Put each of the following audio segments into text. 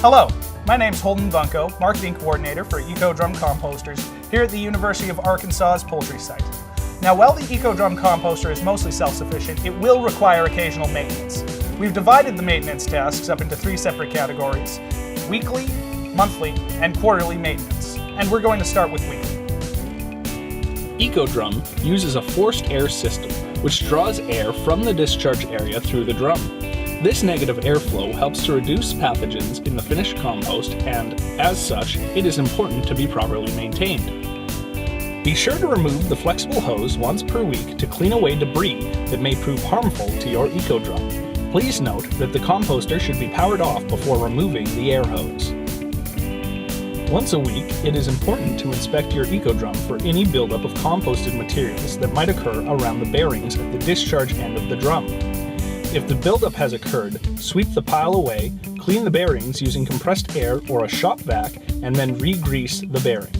Hello, my name's Holden Bunko, Marketing Coordinator for Ecodrum Composters here at the University of Arkansas's poultry site. Now, while the Ecodrum composter is mostly self-sufficient, it will require occasional maintenance. We've divided the maintenance tasks up into 3 separate categories: weekly, monthly, and quarterly maintenance. And we're going to start with weekly. Ecodrum uses a forced air system, which draws air from the discharge area through the drum. This negative airflow helps to reduce pathogens in the finished compost, and, as such, it is important to be properly maintained. Be sure to remove the flexible hose once per week to clean away debris that may prove harmful to your Ecodrum. Please note that the composter should be powered off before removing the air hose. Once a week, it is important to inspect your Ecodrum for any buildup of composted materials that might occur around the bearings at the discharge end of the drum. If the buildup has occurred, sweep the pile away, clean the bearings using compressed air or a shop vac, and then re-grease the bearing.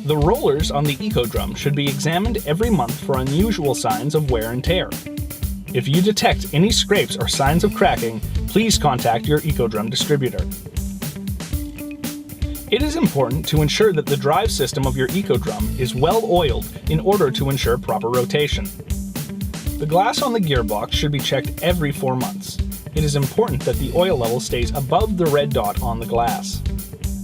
The rollers on the Ecodrum should be examined every month for unusual signs of wear and tear. If you detect any scrapes or signs of cracking, please contact your Ecodrum distributor. It is important to ensure that the drive system of your Ecodrum is well oiled in order to ensure proper rotation. The glass on the gearbox should be checked every 4 months. It is important that the oil level stays above the red dot on the glass.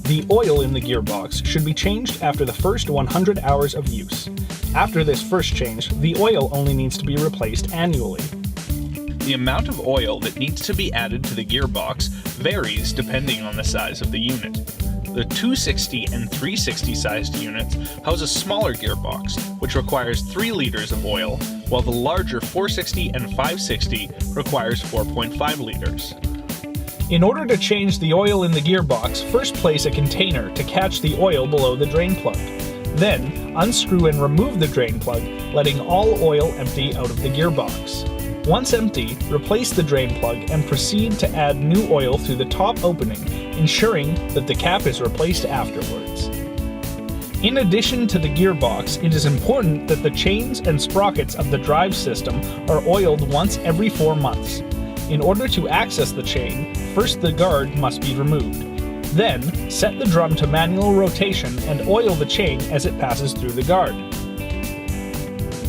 The oil in the gearbox should be changed after the first 100 hours of use. After this first change, the oil only needs to be replaced annually. The amount of oil that needs to be added to the gearbox varies depending on the size of the unit. The 260 and 360 sized units house a smaller gearbox, which requires 3 liters of oil, while the larger 460 and 560 requires 4.5 liters. In order to change the oil in the gearbox, first place a container to catch the oil below the drain plug. Then, unscrew and remove the drain plug, letting all oil empty out of the gearbox. Once empty, replace the drain plug and proceed to add new oil through the top opening, ensuring that the cap is replaced afterwards. In addition to the gearbox, it is important that the chains and sprockets of the drive system are oiled once every 4 months. In order to access the chain, first the guard must be removed. Then, set the drum to manual rotation and oil the chain as it passes through the guard.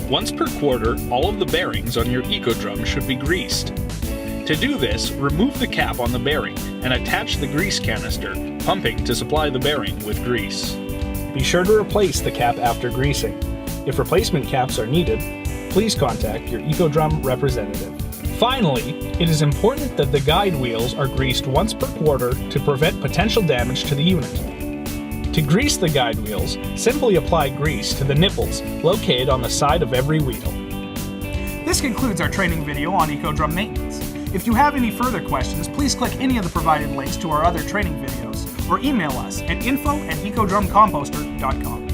Once per quarter, all of the bearings on your Ecodrum should be greased. To do this, remove the cap on the bearing and attach the grease canister, pumping to supply the bearing with grease. Be sure to replace the cap after greasing. If replacement caps are needed, please contact your Ecodrum representative. Finally, it is important that the guide wheels are greased once per quarter to prevent potential damage to the unit. To grease the guide wheels, simply apply grease to the nipples located on the side of every wheel. This concludes our training video on Ecodrum maintenance. If you have any further questions, please click any of the provided links to our other training videos or email us at info@ecodrumcomposter.com.